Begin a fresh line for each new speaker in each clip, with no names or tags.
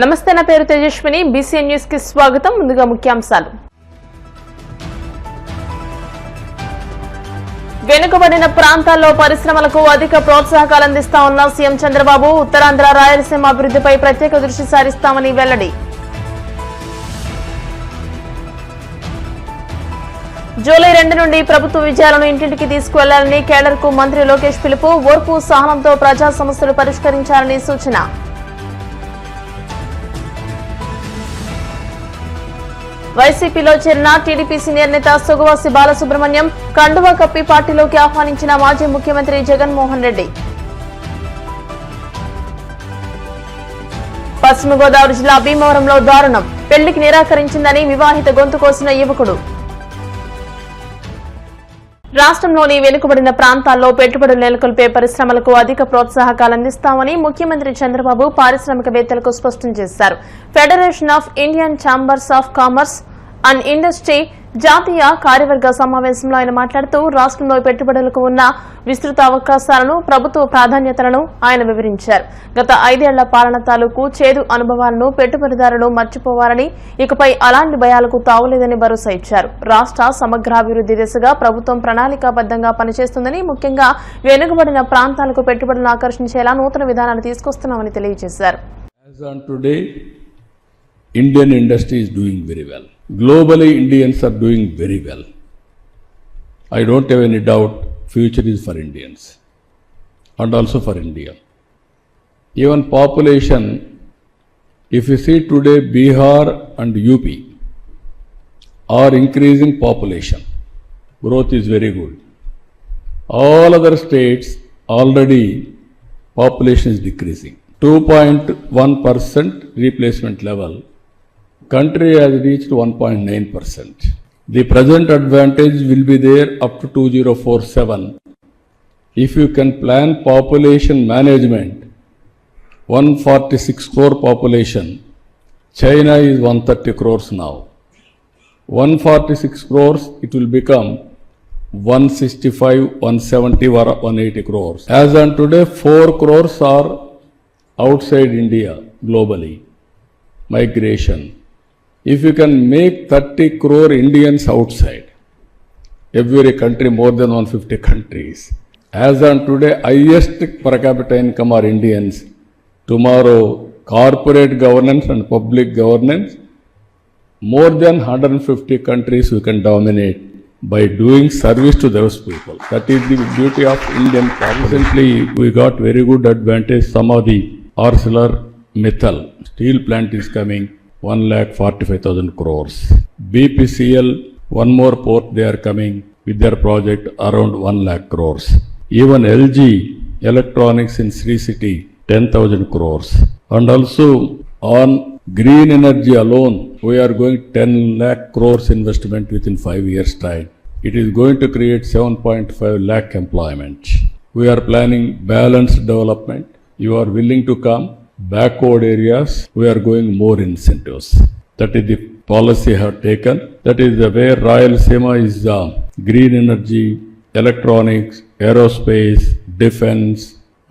నమస్తే, నా పేరు తేజస్విని. బీసీఎన్ న్యూస్ కి స్వాగతం. ముందుగా ముఖ్యాంశాలు. వెనుకబడిన ప్రాంతాల్లో పరిశ్రమలకు అధిక ప్రోత్సాహకాలు అందిస్తా ఉన్న సీఎం చంద్రబాబు. ఉత్తరాంధ్ర రాయలసీమ అభివృద్ధిపై ప్రత్యేక దృష్టి సారిస్తామని వెల్లడి. జూలై 2 నుండి ప్రభుత్వ విజయాలను ఇంటింటికి తీసుకువెళ్లాలని కేడర్కు మంత్రి లోకేష్ పిలుపు. ఓర్పు సహనంతో ప్రజా సమస్యలు పరిష్కరించాలని సూచన. వైసీపీలో చేరిన టీడీపీ సీనియర్ నేత సుగవాసి బాలసుబ్రహ్మణ్యం. కండువా కప్పి పార్టీలోకి ఆహ్వానించిన మాజీ ముఖ్యమంత్రి జగన్మోహన్ రెడ్డి. పశ్చిమ గోదావరి జిల్లా భీమవరంలో దారుణం. పెళ్లికి నిరాకరించిందని వివాహిత గొంతు కోసిన యువకుడు. రాష్ట్రంలోని వెనుకబడిన ప్రాంతాల్లో పెట్టుబడులు నెలకొల్పే పరిశ్రమలకు అధిక ప్రోత్సాహకాలు అందిస్తామని ముఖ్యమంత్రి చంద్రబాబు పారిశ్రామికవేత్తలకు స్పష్టం చేశారు. Federation of Indian chambers of commerce and industry జాతీయ కార్యవర్గ సమావేశంలో ఆయన మాట్లాడుతూ రాష్ట్రంలో పెట్టుబడులకు ఉన్న విస్తృత అవకాశాలను, ప్రభుత్వ ప్రాధాన్యతలను ఆయన వివరించారు. గత 5 ఏళ్ల పాలన తాలూకు చేదు అనుభవాలను పెట్టుబడిదారులు మర్చిపోవాలని, ఇకపై అలాంటి భయాలకు తావులేదని భరోసా ఇచ్చారు. రాష్ట్ర సమగ్రాభివృద్ది దిశగా ప్రభుత్వం ప్రణాళికాబద్దంగా పనిచేస్తుందని, ముఖ్యంగా వెనుకబడిన ప్రాంతాలకు పెట్టుబడులను ఆకర్షించేలా నూతన విధానాలు తీసుకొస్తున్నామని తెలియజేశారు.
Indian industry is doing very well. Globally, Indians are doing very well. I don't have any doubt future is for Indians and also for India. Even population, if you see today Bihar and UP are increasing population. Growth is very good. All other states already population is decreasing. 2.1% replacement level. Country has reached 1.9%. The present advantage will be there up to 2047. If you can plan population management, 146 crore population, China is 130 crores now. 146 crores, it will become 165, 170 or 180 crores. As on today, 4 crores are outside India globally. Migration. If you can make 30 crore Indians outside, every country, more than 150 countries. As on today, highest per capita income are Indians. Tomorrow, corporate governance and public governance, more than 150 countries we can dominate by doing service to those people. That is the beauty of Indian policy. Recently, we got very good advantage. Some of the ArcelorMittal steel plant is coming. 1,45,000 crores. BPCL, one more port they are coming with their project around 1 lakh crores. Even LG Electronics in Sri City, 10,000 crores. And also on green energy alone, we are going 10 lakh crores investment within 5 years' time. It is going to create 7.5 lakh employment. We are planning balanced development. You are willing to come. Backward areas, we are going more incentives. That is the policy I have taken. That is the way Rayalaseema is green energy, electronics, aerospace, defense,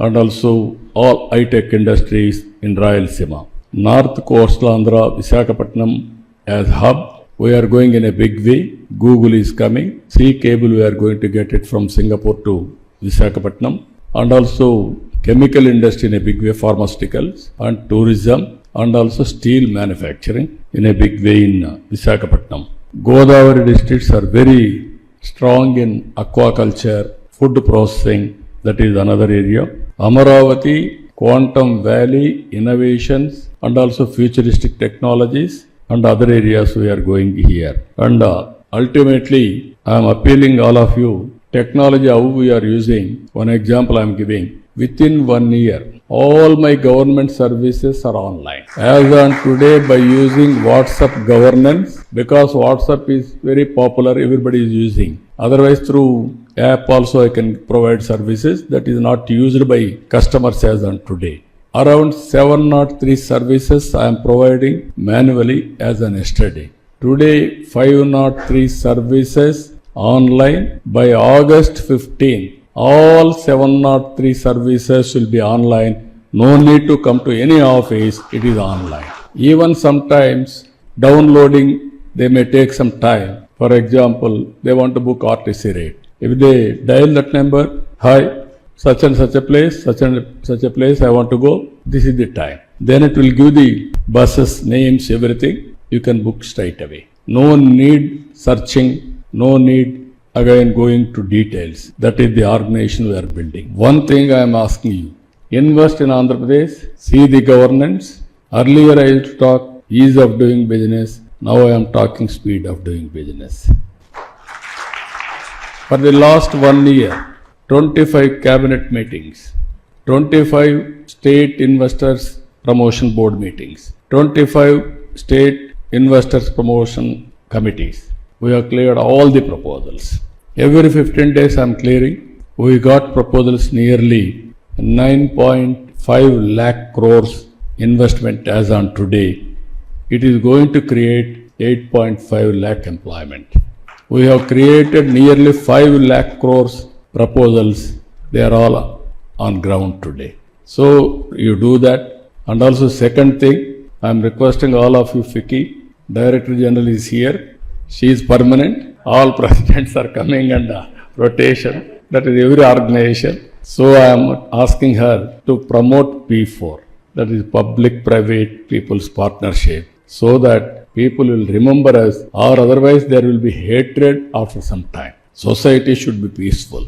and also all high-tech industries in Rayalaseema. North Coastal Andhra, Visakhapatnam as hub, we are going in a big way. Google is coming. Sea cable, we are going to get it from Singapore to Visakhapatnam. And also chemical industry in a big way, pharmaceuticals and tourism, and also steel manufacturing in a big way in Visakhapatnam. Godavari districts are very strong in aquaculture, food processing, that is another area. Amaravati, Quantum Valley, innovations and also futuristic technologies and other areas we are going here. And ultimately, I am appealing all of you, technology how we are using, one example I am giving. Within 1 year, all my government services are online. As on today, by using WhatsApp governance, because WhatsApp is very popular, everybody is using. Otherwise, through app also I can provide services that is not used by customers as on today. Around 703 services I am providing manually as on yesterday. Today, 503 services online. By August 15, all 703 services will be online no need to come to any office, it is online. Even sometimes downloading, they may take some time. For example, they want to book RTC rate. If they dial that number, hi, such and such a place, such and such a place I want to go, this is the time. Then it will give the buses, names, everything. You can book straight away. No need searching, no need again going to details. That is the organization we are building. One thing I am asking you, invest in Andhra Pradesh, see the governance. Earlier I used to talk ease of doing business, now I am talking speed of doing business. For the last 1 year, 25 cabinet meetings, 25 state investors promotion board meetings, 25 state investors promotion committees. We have cleared all the proposals. Every 15 days I am clearing. We got proposals nearly 9.5 lakh crores investment as on today. It is going to create 8.5 lakh employment. We have created nearly 5 lakh crores proposals. They are all on ground today. So you do that. And also second thing, I am requesting all of you, Vicky, Director General is here. She is permanent. All presidents are coming under rotation. That is every organization. So I am asking her to promote P4. That is public-private people's partnership. So that people will remember us, or otherwise there will be hatred after some time. Society should be peaceful.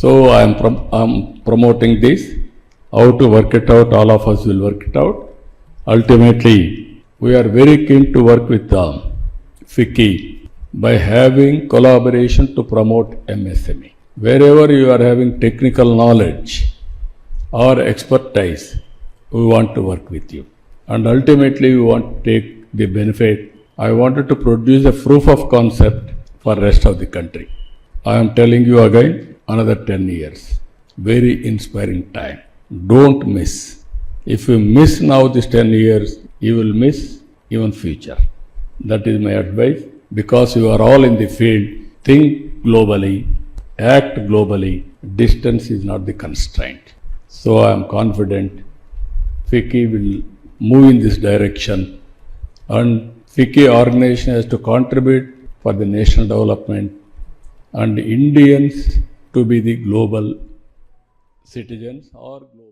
So I am promoting this. How to work it out, all of us will work it out. Ultimately, we are very keen to work with Vicky by having collaboration to promote MSME. Wherever you are having technical knowledge or expertise, we want to work with you. And ultimately, we want to take the benefit. I wanted to produce a proof of concept for rest of the country. I am telling you again, another 10 years. Very inspiring time. Don't miss. If you miss now this 10 years, you will miss even future. That is my advice. Because you are all in the field, think globally, act globally. Distance is not the constraint. So I am confident Vicky will move in this direction, and Vicky organization has to contribute for the national development and Indians to be the global citizens or global.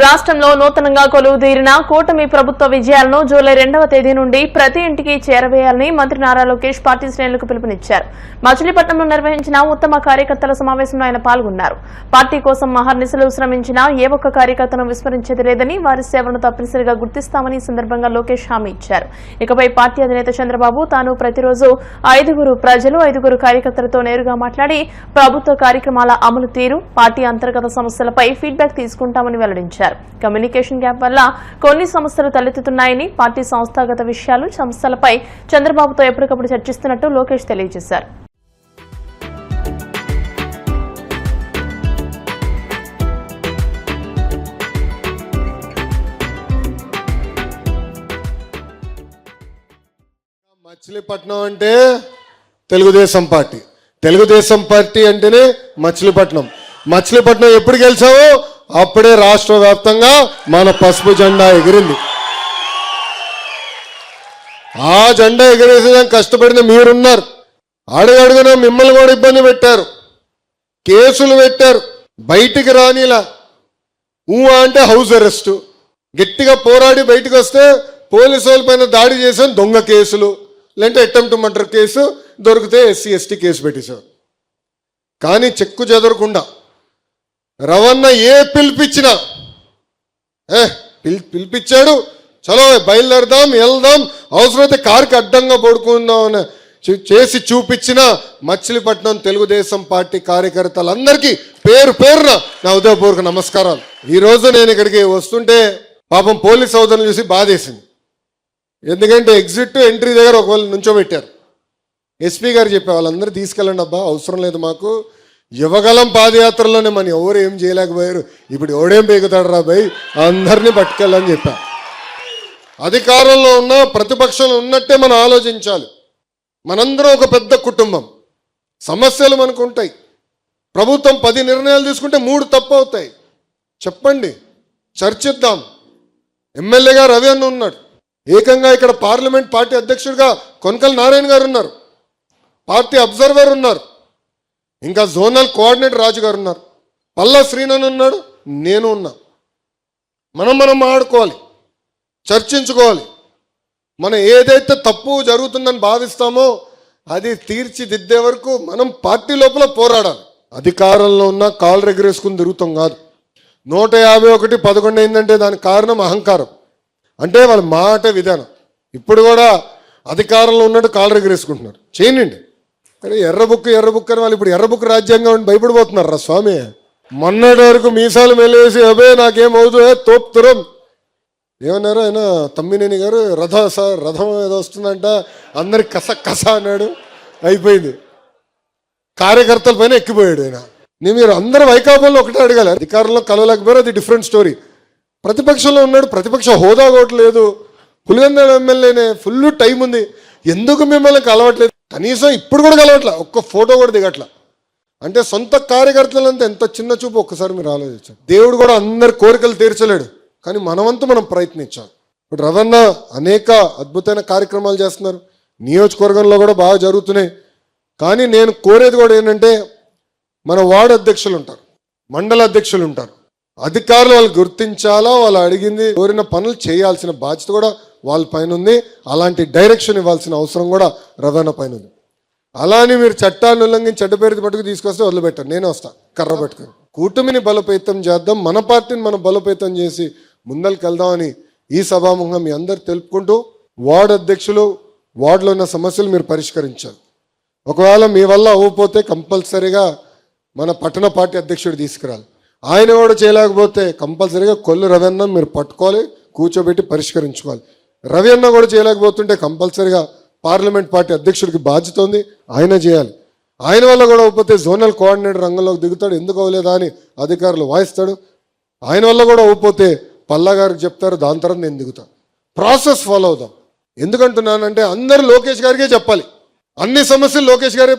రాష్ట్రంలో నూతనంగా కొలువుదీరిన కూటమి ప్రభుత్వ విజయాలను July 2వ తేదీ నుండి ప్రతి ఇంటికి చేరవేయాలని మంత్రి నారా లోకేష్ పార్టీ శ్రేణులకు పిలుపునిచ్చారు. మచిలీపట్నంలో నిర్వహించిన ఉత్తమ కార్యకర్తల సమావేశంలో ఆయన పాల్గొన్నారు. పార్టీ కోసం మహర్నిశలు శ్రమించిన ఏ ఒక్క కార్యకర్తను విస్మరించేది లేదని, వారి సేవలను తప్పనిసరిగా గుర్తిస్తామని ఈ సందర్భంగా లోకేష్ హామీ ఇచ్చారు. ఇకపై పార్టీ అధినేత చంద్రబాబు తాను ప్రతిరోజు 5 కార్యకర్తలతో నేరుగా మాట్లాడి ప్రభుత్వ కార్యక్రమాల అమలు తీరు, పార్టీ అంతర్గత సమస్యలపై ఫీడ్బ్యాక్ తీసుకుంటామని వెల్లడించారు. కమ్యూనికేషన్ గ్యాప్ వల్ల కొన్ని సమస్యలు తలెత్తుతున్నాయని, పార్టీ సంస్థాగత విషయాలు, సమస్యలపై చంద్రబాబుతో ఎప్పటికప్పుడు చర్చిస్తున్నట్టు లోకేష్ తెలియజేశారు.
మచిలీపట్నం అంటే తెలుగుదేశం పార్టీ, తెలుగుదేశం పార్టీ అంటేనే మచిలీపట్నం. మచిలీపట్నం ఎప్పుడు గెలిచావో అప్పుడే రాష్ట్ర వ్యాప్తంగా మన పసుపు జెండా ఎగిరింది. ఆ జెండా ఎగిరేసేదానికి కష్టపడిన మీరున్నారు. అడుగడుగున మిమ్మల్ని కూడా ఇబ్బంది పెట్టారు, కేసులు పెట్టారు, బయటికి రానిలా. అంటే హౌస్ అరెస్టు, గట్టిగా పోరాడి బయటకు వస్తే పోలీసు వాళ్ళ పైన దాడి చేసాను దొంగ కేసులు, లేదంటే అటెంప్ట్ మర్డర్ కేసు దొరికితే SC ST కేసు పెట్టేశారు. కానీ చెక్కు చెదరకుండా రవణ ఏ పిలిపించినా పిలిపించాడు, చలో బయలుదేరదాం, వెళ్దాం, అవసరమైతే కారుకి అడ్డంగా పడుకుందాం అని చేసి చూపించిన మచిలీపట్నం తెలుగుదేశం పార్టీ కార్యకర్తలందరికీ పేరు పేరున నా ఉదయపూర్వక నమస్కారాలు. ఈరోజు నేను ఇక్కడికి వస్తుంటే పాపం పోలీస్ సోదరులు చూసి బాధేసింది. ఎందుకంటే ఎగ్జిట్ ఎంట్రీ దగ్గర ఒకవేళ నుంచోబెట్టారు. SP గారు చెప్పే వాళ్ళందరూ తీసుకెళ్ళండి అబ్బా, అవసరం లేదు మాకు, యువగలం పాదయాత్రలోనే మనం ఎవరు ఏం చేయలేకపోయారు, ఇప్పుడు ఎవడేం బేగుతాడు రా భయ్, అందరినీ పట్టుకెళ్ళని చెప్పా. అధికారంలో ఉన్న ప్రతిపక్షంలో ఉన్నట్టే మనం ఆలోచించాలి. మనందరం ఒక పెద్ద కుటుంబం, సమస్యలు మనకు ఉంటాయి. ప్రభుత్వం 10 నిర్ణయాలు తీసుకుంటే 3 తప్పు అవుతాయి. చెప్పండి, చర్చిద్దాం. ఎమ్మెల్యేగా రవి అన్న ఉన్నాడు, ఏకంగా ఇక్కడ పార్లమెంట్ పార్టీ అధ్యక్షుడిగా కొనకల నారాయణ గారు ఉన్నారు, పార్టీ అబ్జర్వర్ ఉన్నారు, ఇంకా జోనల్ కోఆర్డినేటర్ రాజు గారు ఉన్నారు, పల్లా శ్రీనన్ ఉన్నాడు, నేను ఉన్నా. మనం ఆడుకోవాలి, చర్చించుకోవాలి. మనం ఏదైతే తప్పు జరుగుతుందని భావిస్తామో అది తీర్చిదిద్దే వరకు మనం పార్టీ లోపల పోరాడాలి. అధికారంలో ఉన్న కాలు రెగరేసుకుని తిరుగుతాం కాదు. 151 11 అయిందంటే దానికి కారణం అహంకారం, అంటే వాళ్ళ మాట విధానం. ఇప్పుడు కూడా అధికారంలో ఉన్నట్టు కాలు రెగరేసుకుంటున్నారు. చేయనండి, కానీ ఎర్ర బుక్ అని వాళ్ళు ఇప్పుడు ఎర్ర బుక్ రాజ్యాంగం అని భయపడిపోతున్నారు రా స్వామి. మొన్నటి వరకు మీసాలు మెల్లేసి అబే నాకేమవుతుందో తోపుతురం ఏమన్నారు ఆయన తమ్మినేని గారు, రథం ఏదో వస్తుందంట, అందరికి కస అన్నాడు, అయిపోయింది. కార్యకర్తల పైన ఎక్కిపోయాడు ఆయన. మీరు అందరూ వైకాపాలో ఒకటే అడగాలి, అధికారంలో కలవలేకపోయారు, అది డిఫరెంట్ స్టోరీ. ప్రతిపక్షంలో ఉన్నాడు, ప్రతిపక్ష హోదా కూడా లేదు, పులివెందుల ఎమ్మెల్యేనే, ఫుల్ టైం ఉంది, ఎందుకు మిమ్మల్ని కలవట్లేదు? కనీసం ఇప్పుడు కూడా కలవట్లే, ఒక్క ఫోటో కూడా దిగట్లా. అంటే సొంత కార్యకర్తలంతా ఎంత చిన్న చూపు ఒక్కసారి మీరు ఆలోచించారు. దేవుడు కూడా అందరి కోరికలు తీర్చలేడు, కానీ మనవంతు మనం ప్రయత్నించాలి. ఇప్పుడు రవణ అనేక అద్భుతమైన కార్యక్రమాలు చేస్తున్నారు, నియోజకవర్గంలో కూడా బాగా జరుగుతున్నాయి. కానీ నేను కోరేది కూడా ఏంటంటే, మన వార్డు అధ్యక్షులు ఉంటారు, మండల అధ్యక్షులు ఉంటారు, అధికారులు వాళ్ళు గుర్తించాలా, వాళ్ళు అడిగింది కోరిన పనులు చేయాల్సిన బాధ్యత కూడా వాళ్ళ పైన ఉంది. అలాంటి డైరెక్షన్ ఇవ్వాల్సిన అవసరం కూడా రవాణా పైన ఉంది. అలానే మీరు చట్టాన్ని ఉల్లంఘించి చెడ్డ పేరు పట్టుకు తీసుకొస్తే వదిలిపెట్టారు, నేనే వస్తా కర్ర పట్టుకుని. కూటమిని బలోపేతం చేద్దాం, మన పార్టీని మనం బలోపేతం చేసి ముందరికి వెళ్దామని ఈ సభాముఖంగా మీ అందరు తెలుపుకుంటూ, వార్డు అధ్యక్షులు వార్డులో ఉన్న సమస్యలు మీరు పరిష్కరించాలి. ఒకవేళ మీ వల్ల అవ్వకపోతే కంపల్సరీగా మన పట్టణ పార్టీ అధ్యక్షుడు తీసుకురాలి. ఆయన కూడా చేయలేకపోతే కంపల్సరీగా కొల్లు రవి అన్న మీరు పట్టుకోవాలి, కూర్చోబెట్టి పరిష్కరించుకోవాలి. రవి అన్న కూడా చేయలేకపోతుంటే కంపల్సరీగా పార్లమెంట్ పార్టీ అధ్యక్షుడికి బాధ్యత ఉంది, ఆయన చేయాలి. ఆయన వల్ల కూడా అవ్వకపోతే జోనల్ కోఆర్డినేటర్ రంగంలోకి దిగుతాడు, ఎందుకు అవ్వలేదా అని అధికారులు వాయిస్తాడు. ఆయన వల్ల కూడా అవ్వకపోతే పల్లా గారికి చెప్తారు, దాని తర్వాత నేను దిగుతాను. ప్రాసెస్ ఫాలో అవుదాం. ఎందుకంటున్నానంటే అందరూ లోకేష్ గారికే చెప్పాలి, అన్ని సమస్యలు లోకేష్ గారే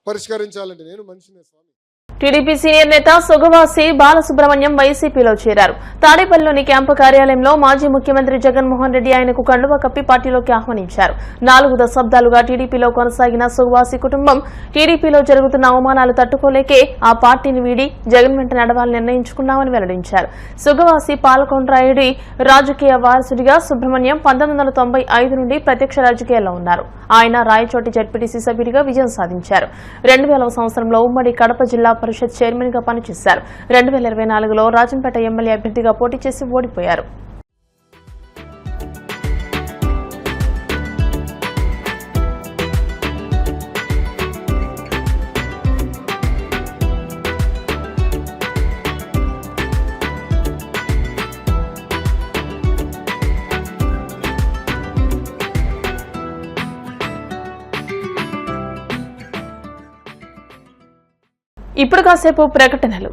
పరిష్కరించాలంటే నేను మనిషినే స్వామి.
టీడీపీ సీనియర్ నేత సుగవాసి బాలసుబ్రహ్మణ్యం వైసీపీలో చేరారు. తాడేపల్లిలోని క్యాంపు కార్యాలయంలో మాజీ ముఖ్యమంత్రి జగన్మోహన్ రెడ్డి ఆయనకు కండువా కప్పి పార్టీలోకి ఆహ్వానించారు. 4 దశాబ్దాలుగా టీడీపీలో కొనసాగిన సుగవాసి కుటుంబం టీడీపీలో జరుగుతున్న అవమానాలు తట్టుకోలేకే ఆ పార్టీని వీడి జగన్ వెంట నడవాలని నిర్ణయించుకున్నామని వెల్లడించారు. సుగవాసి పాలకొండ్రాయుడి రాజకీయ వారసుడిగా సుబ్రహ్మణ్యం 1995 నుండి ప్రత్యక్ష రాజకీయాల్లో ఉన్నారు. ఆయన రాయచోటి జడ్పీటీసీ సభ్యుడిగా విజయం సాధించారు. 2000 సంవత్సరంలో ఉమ్మడి కడప జిల్లా పరిషత్ చైర్మన్ గా పనిచేశారు. 2024లో రాజంపేట ఎమ్మెల్యే అభ్యర్థిగా పోటీ చేసి ఓడిపోయారు. ఇప్పుడు కాసేపు ప్రకటనలు.